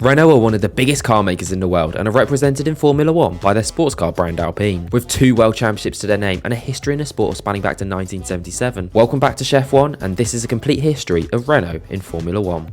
Renault are one of the biggest car makers in the world and are represented in Formula 1 by their sports car brand Alpine. With 2 world championships to their name and a history in the sport spanning back to 1977. Welcome back to Chef 1, and this is a complete history of Renault in Formula 1.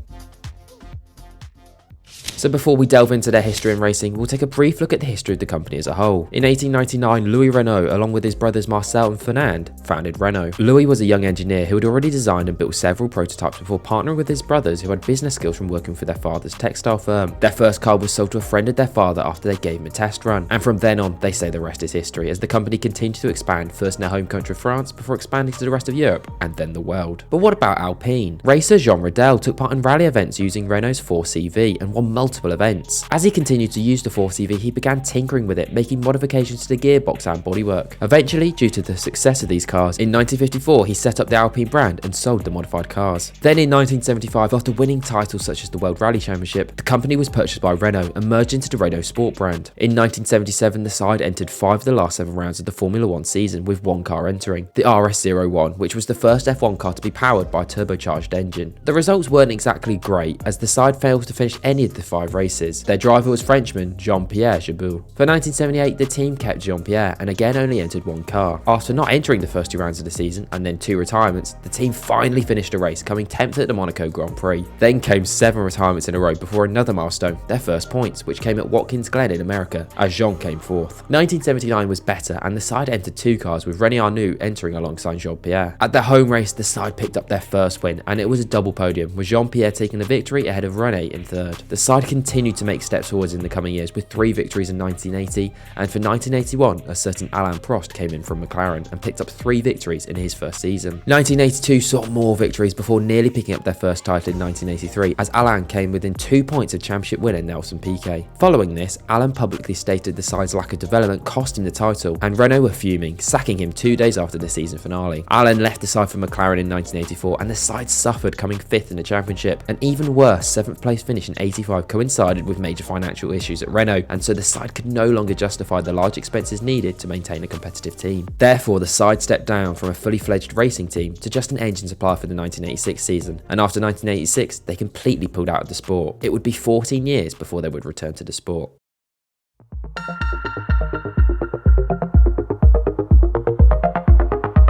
So before we delve into their history in racing, we'll take a brief look at the history of the company as a whole. In 1899, Louis Renault, along with his brothers Marcel and Fernand, founded Renault. Louis was a young engineer who had already designed and built several prototypes before partnering with his brothers who had business skills from working for their father's textile firm. Their first car was sold to a friend of their father after they gave him a test run, and from then on, they say the rest is history, as the company continued to expand, first in their home country of France, before expanding to the rest of Europe, and then the world. But what about Alpine? Racer Jean Ridel took part in rally events using Renault's 4CV and won multiple events. As he continued to use the 4CV, he began tinkering with it, making modifications to the gearbox and bodywork. Eventually, due to the success of these cars, in 1954 he set up the Alpine brand and sold the modified cars. Then in 1975, after winning titles such as the World Rally Championship, the company was purchased by Renault and merged into the Renault Sport brand. In 1977, the side entered 5 of the last 7 rounds of the Formula 1 season, with 1 car entering, the RS01, which was the first F1 car to be powered by a turbocharged engine. The results weren't exactly great, as the side failed to finish any of the 5 races. Their driver was Frenchman Jean-Pierre Jabouille. For 1978, the team kept Jean-Pierre and again only entered 1 car. After not entering the first 2 rounds of the season and then 2 retirements, the team finally finished the race, coming 10th at the Monaco Grand Prix. Then came 7 retirements in a row before another milestone, their first points, which came at Watkins Glen in America, as Jean came 4th. 1979 was better, and the side entered 2 cars, with René Arnoux entering alongside Jean-Pierre. At their home race, the side picked up their first win, and it was a double podium, with Jean-Pierre taking the victory ahead of René in 3rd. The side continued to make steps forwards in the coming years, with 3 victories in 1980, and for 1981 a certain Alain Prost came in from McLaren and picked up 3 victories in his first season. 1982 saw more victories before nearly picking up their first title in 1983, as Alain came within 2 points of championship winner Nelson Piquet. Following this, Alain publicly stated the side's lack of development cost him the title, and Renault were fuming, sacking him 2 days after the season finale. Alain left the side for McLaren in 1984, and the side suffered, coming 5th in the championship. An even worse 7th place finish in 85 coincided with major financial issues at Renault, and so the side could no longer justify the large expenses needed to maintain a competitive team. Therefore, the side stepped down from a fully fledged racing team to just an engine supplier for the 1986 season, and after 1986 they completely pulled out of the sport. It would be 14 years before they would return to the sport.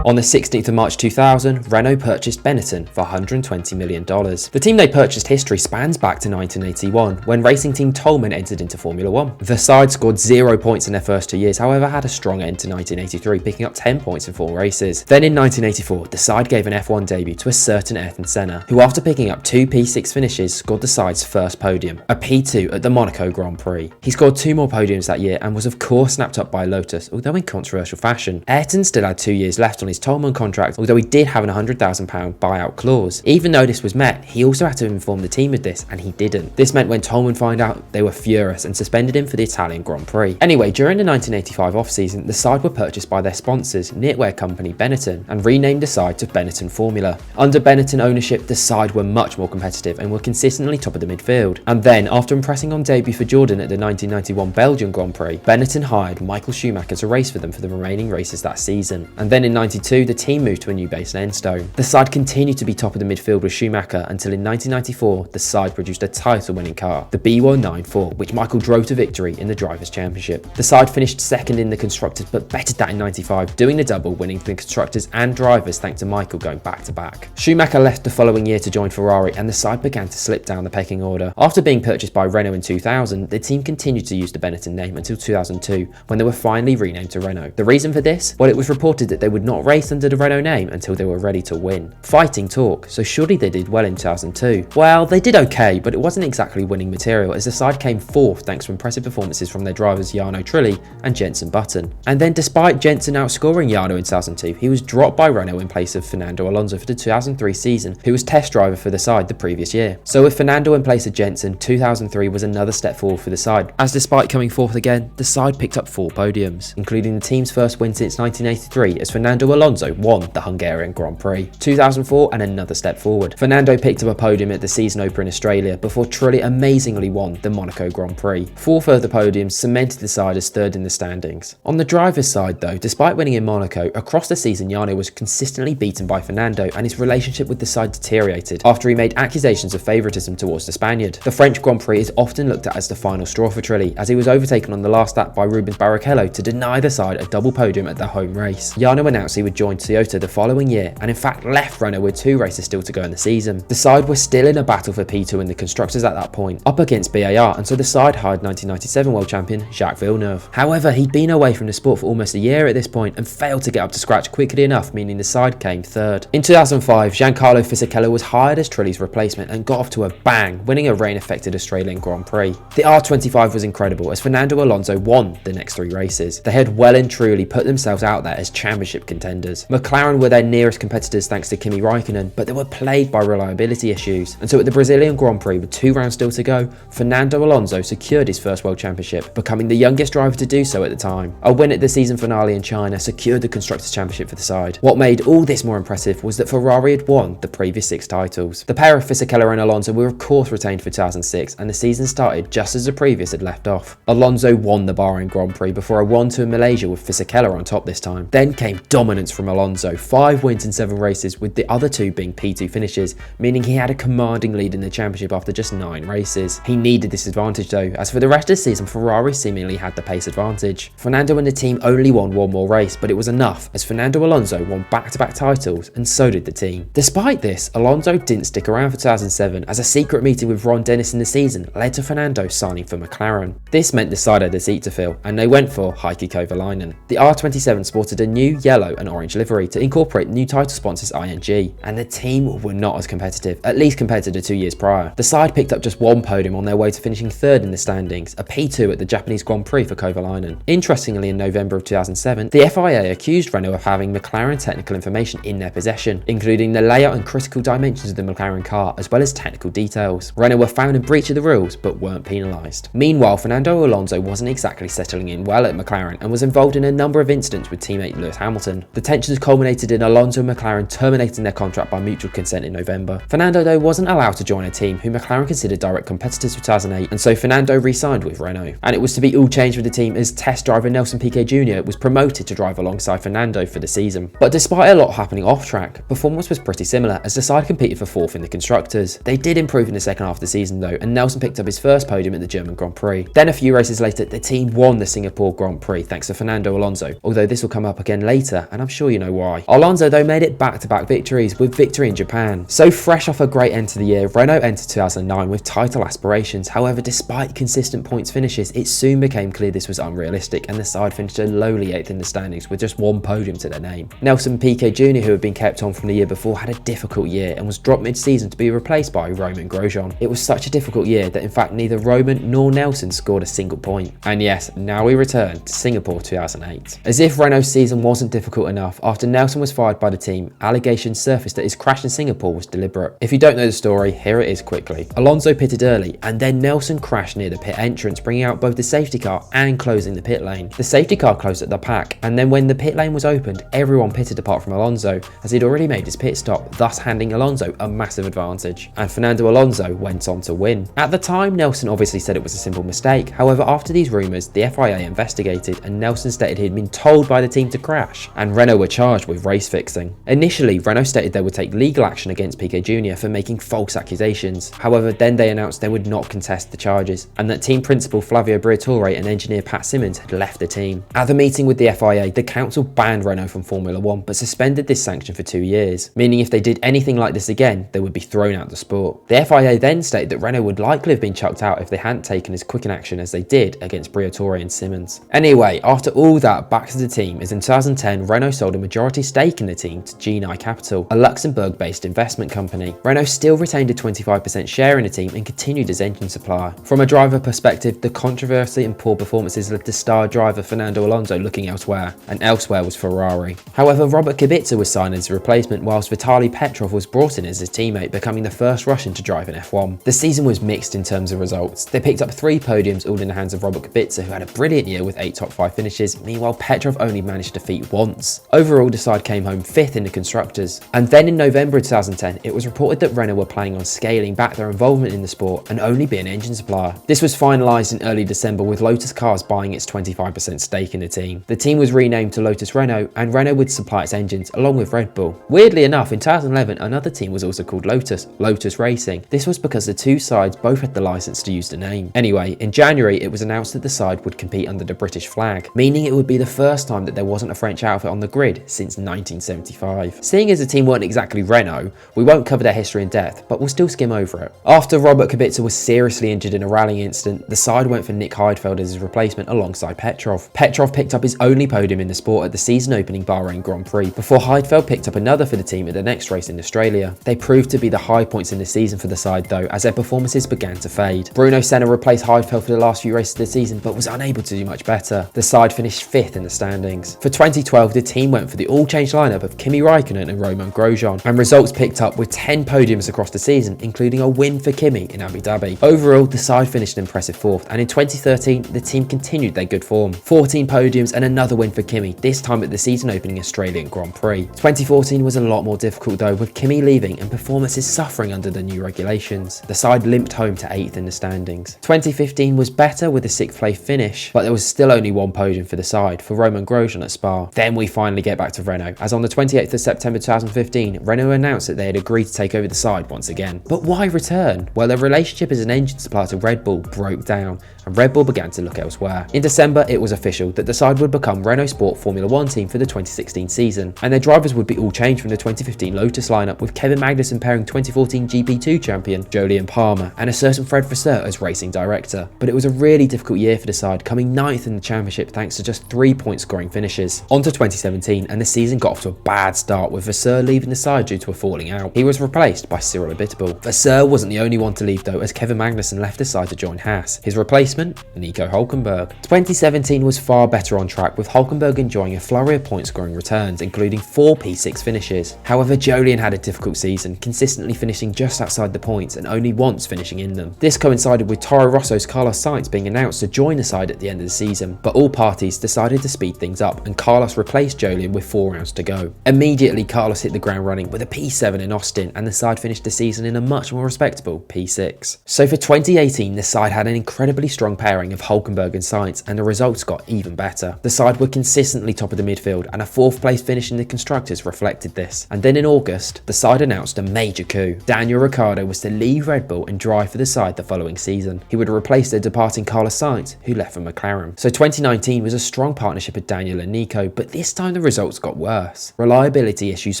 On the 16th of March 2000, Renault purchased Benetton for $120 million. The team they purchased history spans back to 1981, when racing team Toleman entered into Formula 1. The side scored 0 points in their first 2 years, however had a strong end to 1983, picking up 10 points in 4 races. Then in 1984, the side gave an F1 debut to a certain Ayrton Senna, who after picking up 2 P6 finishes scored the side's first podium, a P2 at the Monaco Grand Prix. He scored 2 more podiums that year and was of course snapped up by Lotus, although in controversial fashion. Ayrton still had 2 years left on his Toleman contract, although he did have an £100,000 buyout clause. Even though this was met, he also had to inform the team of this, and he didn't. This meant when Toleman found out, they were furious and suspended him for the Italian Grand Prix. Anyway, during the 1985 off-season, the side were purchased by their sponsors, knitwear company Benetton, and renamed the side to Benetton Formula. Under Benetton ownership, the side were much more competitive and were consistently top of the midfield. And then, after impressing on debut for Jordan at the 1991 Belgian Grand Prix, Benetton hired Michael Schumacher to race for them for the remaining races that season. And then in 92, the team moved to a new base in Enstone. The side continued to be top of the midfield with Schumacher until in 1994 the side produced a title-winning car, the B194, which Michael drove to victory in the Drivers' Championship. The side finished 2nd in the Constructors but bettered that in 95, doing the double, winning the Constructors and Drivers thanks to Michael going back to back. Schumacher left the following year to join Ferrari, and the side began to slip down the pecking order. After being purchased by Renault in 2000, the team continued to use the Benetton name until 2002, when they were finally renamed to Renault. The reason for this? Well, it was reported that they would not race under the Renault name until they were ready to win. Fighting talk, so surely they did well in 2002. Well, they did okay, but it wasn't exactly winning material, as the side came 4th thanks to impressive performances from their drivers Jarno Trulli and Jenson Button. And then despite Jenson outscoring Jarno in 2002, he was dropped by Renault in place of Fernando Alonso for the 2003 season, who was test driver for the side the previous year. So with Fernando in place of Jenson, 2003 was another step forward for the side, as despite coming 4th again, the side picked up 4 podiums, including the team's first win since 1983, as Fernando Alonso Alonso won the Hungarian Grand Prix. 2004 and another step forward. Fernando picked up a podium at the season opener in Australia before truly amazingly won the Monaco Grand Prix. 4 further podiums cemented the side as third in the standings. On the driver's side though, despite winning in Monaco, across the season Jarno was consistently beaten by Fernando and his relationship with the side deteriorated after he made accusations of favouritism towards the Spaniard. The French Grand Prix is often looked at as the final straw for Trulli, as he was overtaken on the last lap by Rubens Barrichello to deny the side a double podium at their home race. Jarno announced he would join Toyota the following year and in fact left Renault with 2 races still to go in the season. The side were still in a battle for P2 in the constructors at that point, up against BAR, and so the side hired 1997 world champion Jacques Villeneuve. However, he'd been away from the sport for almost a year at this point and failed to get up to scratch quickly enough, meaning the side came third. In 2005, Giancarlo Fisichella was hired as Trulli's replacement and got off to a bang, winning a rain-affected Australian Grand Prix. The R25 was incredible as Fernando Alonso won the next 3 races. They had well and truly put themselves out there as championship contenders. McLaren were their nearest competitors thanks to Kimi Raikkonen, but they were plagued by reliability issues, and so at the Brazilian Grand Prix with 2 rounds still to go, Fernando Alonso secured his first world championship, becoming the youngest driver to do so at the time. A win at the season finale in China secured the Constructors' Championship for the side. What made all this more impressive was that Ferrari had won the previous 6 titles. The pair of Fisichella and Alonso were of course retained for 2006, and the season started just as the previous had left off. Alonso won the Bahrain Grand Prix before a 1-2 in Malaysia with Fisichella on top this time. Then came dominance from Alonso, 5 wins in 7 races, with the other 2 being P2 finishes, meaning he had a commanding lead in the championship after just 9 races. He needed this advantage though, as for the rest of the season Ferrari seemingly had the pace advantage. Fernando and the team only won 1 more race, but it was enough as Fernando Alonso won back-to-back titles and so did the team. Despite this, Alonso didn't stick around for 2007 as a secret meeting with Ron Dennis in the season led to Fernando signing for McLaren. This meant the side had a seat to fill and they went for Heikki Kovalainen. The R27 sported a new yellow and orange livery to incorporate new title sponsors ING, and the team were not as competitive, at least compared to the 2 years prior. The side picked up just 1 podium on their way to finishing 3rd in the standings, a P2 at the Japanese Grand Prix for Kovalainen. Interestingly, in November of 2007, the FIA accused Renault of having McLaren technical information in their possession, including the layout and critical dimensions of the McLaren car, as well as technical details. Renault were found in breach of the rules, but weren't penalised. Meanwhile, Fernando Alonso wasn't exactly settling in well at McLaren and was involved in a number of incidents with teammate Lewis Hamilton. The tensions culminated in Alonso and McLaren terminating their contract by mutual consent in November. Fernando though wasn't allowed to join a team who McLaren considered direct competitors for 2008, and so Fernando re-signed with Renault. And it was to be all changed with the team as test driver Nelson Piquet Jr. was promoted to drive alongside Fernando for the season. But despite a lot happening off track, performance was pretty similar as the side competed for 4th in the constructors. They did improve in the second half of the season though, and Nelson picked up his first podium at the German Grand Prix. Then a few races later, the team won the Singapore Grand Prix thanks to Fernando Alonso, although this will come up again later and I'm sure you know why. Alonso though made it back-to-back victories, with victory in Japan. So fresh off a great end to the year, Renault entered 2009 with title aspirations. However, despite consistent points finishes, it soon became clear this was unrealistic and the side finished a lowly 8th in the standings with just 1 podium to their name. Nelson Piquet Jr., who had been kept on from the year before, had a difficult year and was dropped mid-season to be replaced by Romain Grosjean. It was such a difficult year that in fact neither Romain nor Nelson scored a single point. And yes, now we return to Singapore 2008. As if Renault's season wasn't difficult enough, after Nelson was fired by the team, allegations surfaced that his crash in Singapore was deliberate. If you don't know the story, here it is quickly. Alonso pitted early and then Nelson crashed near the pit entrance, bringing out both the safety car and closing the pit lane. The safety car closed at the pack, and then when the pit lane was opened, everyone pitted apart from Alonso as he'd already made his pit stop, thus handing Alonso a massive advantage. And Fernando Alonso went on to win. At the time, Nelson obviously said it was a simple mistake. However, after these rumours, the FIA investigated and Nelson stated he'd been told by the team to crash, and Renault were charged with race fixing. Initially, Renault stated they would take legal action against Piquet Jr. for making false accusations. However, then they announced they would not contest the charges, and that team principal Flavio Briatore and engineer Pat Simmons had left the team. At the meeting with the FIA, the council banned Renault from Formula 1 but suspended this sanction for 2 years, meaning if they did anything like this again, they would be thrown out of the sport. The FIA then stated that Renault would likely have been chucked out if they hadn't taken as quick an action as they did against Briatore and Simmons. Anyway, after all that, back to the team, as in 2010, Renault sold a majority stake in the team to Genii Capital, a Luxembourg-based investment company. Renault still retained a 25% share in the team and continued as engine supplier. From a driver perspective, the controversy and poor performances led to star driver Fernando Alonso looking elsewhere, and elsewhere was Ferrari. However, Robert Kubica was signed as a replacement, whilst Vitaly Petrov was brought in as his teammate, becoming the first Russian to drive in F1. The season was mixed in terms of results. They picked up 3 podiums, all in the hands of Robert Kubica, who had a brilliant year with 8 top 5 finishes. Meanwhile, Petrov only managed defeat once. Overall, the side came home 5th in the Constructors. And then in November 2010, it was reported that Renault were planning on scaling back their involvement in the sport and only be an engine supplier. This was finalised in early December with Lotus Cars buying its 25% stake in the team. The team was renamed to Lotus Renault, and Renault would supply its engines along with Red Bull. Weirdly enough, in 2011, another team was also called Lotus, Lotus Racing. This was because the two sides both had the license to use the name. Anyway, in January, it was announced that the side would compete under the British flag, meaning it would be the first time that there wasn't a French outfit on the grid since 1975. Seeing as the team weren't exactly Renault, we won't cover their history in depth, but we'll still skim over it. After Robert Kubica was seriously injured in a rallying incident, the side went for Nick Heidfeld as his replacement alongside Petrov. Petrov picked up his only podium in the sport at the season-opening Bahrain Grand Prix, before Heidfeld picked up another for the team at the next race in Australia. They proved to be the high points in the season for the side though, as their performances began to fade. Bruno Senna replaced Heidfeld for the last few races of the season, but was unable to do much better. The side finished 5th in the standings. For 2012, the team went for the all-changed lineup of Kimi Raikkonen and Romain Grosjean, and results picked up with 10 podiums across the season, including a win for Kimi in Abu Dhabi. Overall, the side finished an impressive 4th, and in 2013, the team continued their good form. 14 podiums and another win for Kimi, this time at the season-opening Australian Grand Prix. 2014 was a lot more difficult though, with Kimi leaving and performances suffering under the new regulations. The side limped home to 8th in the standings. 2015 was better with a 6th place finish, but there was still only one podium for the side, for Romain Grosjean at Spa. Then we finally get back to Renault, as on the 28th of September 2015, Renault announced that they had agreed to take over the side once again. But why return? Well, their relationship as an engine supplier to Red Bull broke down, and Red Bull began to look elsewhere. In December, it was official that the side would become Renault Sport Formula 1 team for the 2016 season, and their drivers would be all changed from the 2015 Lotus lineup, with Kevin Magnussen pairing 2014 GP2 champion Jolyon Palmer and a certain Fred Vasseur as racing director. But it was a really difficult year for the side, coming 9th in the championship thanks to just 3-point scoring finishes. On to 2017, and the season got off to a bad start, with Vasseur leaving the side due to a falling out. He was replaced by Cyril Abiteboul. Vasseur wasn't the only one to leave though, as Kevin Magnussen left the side to join Haas. His replacement, Nico Hülkenberg. 2017 was far better on track, with Hülkenberg enjoying a flurry of point scoring returns, including 4 P6 finishes. However, Jolyon had a difficult season, consistently finishing just outside the points and only once finishing in them. This coincided with Toro Rosso's Carlos Sainz being announced to join the side at the end of the season, but all parties decided to speed things up, and Carlos replaced Jolyon with 4 rounds to go. Immediately, Carlos hit the ground running with a P7 in Austin, and the side finished the season in a much more respectable P6. So for 2018, the side had an incredibly strong pairing of Hülkenberg and Sainz, and the results got even better. The side were consistently top of the midfield, and a 4th place finish in the Constructors reflected this. And then in August, the side announced a major coup. Daniel Ricciardo was to leave Red Bull and drive for the side the following season. He would replace the departing Carlos Sainz, who left for McLaren. So 2019 was a strong partnership with Daniel and Nico, but this time the results got worse. Reliability issues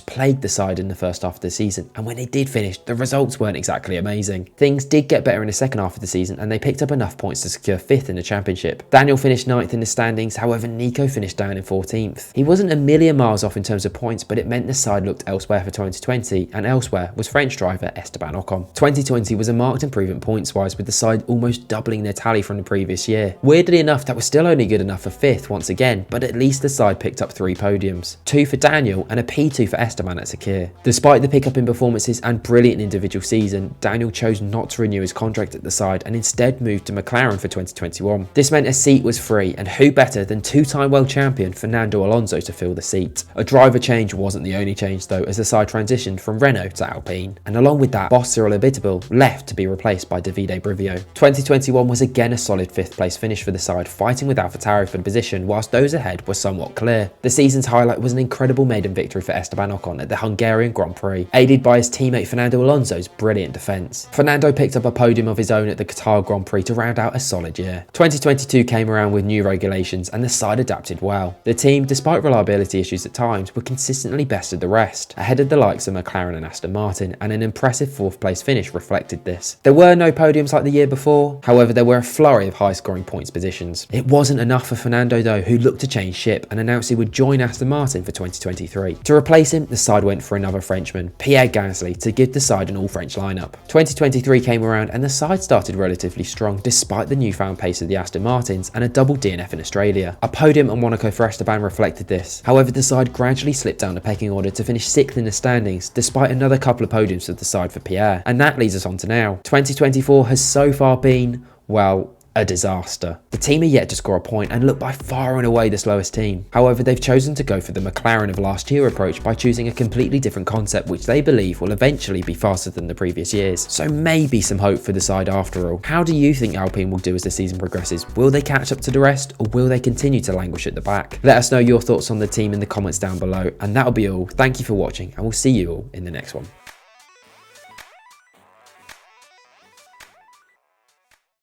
plagued the side in the first half of the season, and when they did finish, the results weren't exactly amazing. Things did get better in the second half of the season, and they picked up enough points to secure 5th in the championship. Daniel finished 9th in the standings, however Nico finished down in 14th. He wasn't a million miles off in terms of points, but it meant the side looked elsewhere for 2020, and elsewhere was French driver Esteban Ocon. 2020 was a marked improvement points-wise, with the side almost doubling their tally from the previous year. Weirdly enough, that was still only good enough for 5th once again, but at least the side picked up 3 podiums. 2 for Daniel and a P2 for Esteban at Sakir. Despite the pickup in performances and brilliant individual season, Daniel chose not to renew his contract at the side and instead moved to McLaren for 2021. This meant a seat was free, and who better than 2-time world champion Fernando Alonso to fill the seat. A driver change wasn't the only change though, as the side transitioned from Renault to Alpine, and along with that, boss Cyril Abiteboul left to be replaced by Davide Brivio. 2021 was again a solid 5th place finish for the side, fighting with AlphaTauri for the position, whilst those ahead were somewhat clear. The season's highlight was an incredible maiden victory for Esteban Ocon at the Hungarian Grand Prix, aided by his teammate Fernando Alonso's brilliant defence. Fernando picked up a podium of his own at the Qatar Grand Prix to round out a solid year. 2022 came around with new regulations, and the side adapted well. The team, despite reliability issues at times, were consistently best of the rest, ahead of the likes of McLaren and Aston Martin, and an impressive 4th place finish reflected this. There were no podiums like the year before, however there were a flurry of high scoring points positions. It wasn't enough for Fernando though, who looked to change ship and announced he would join Aston Martin for 2023. To replace him, the side went for another Frenchman, Pierre Gasly, to give the side an all-French lineup. 2023 came around and the side started relatively strong despite the newfound pace of the Aston Martins and a double DNF in Australia. A podium at Monaco for Esteban reflected this. However, the side gradually slipped down the pecking order to finish 6th in the standings, despite another couple of podiums for the side for Pierre. And that leads us on to now. 2024 has so far been, well, a disaster. The team are yet to score a point and look by far and away the slowest team. However, they've chosen to go for the McLaren of last year approach by choosing a completely different concept which they believe will eventually be faster than the previous years. So maybe some hope for the side after all. How do you think Alpine will do as the season progresses? Will they catch up to the rest, or will they continue to languish at the back? Let us know your thoughts on the team in the comments down below, and that'll be all. Thank you for watching, and we'll see you all in the next one.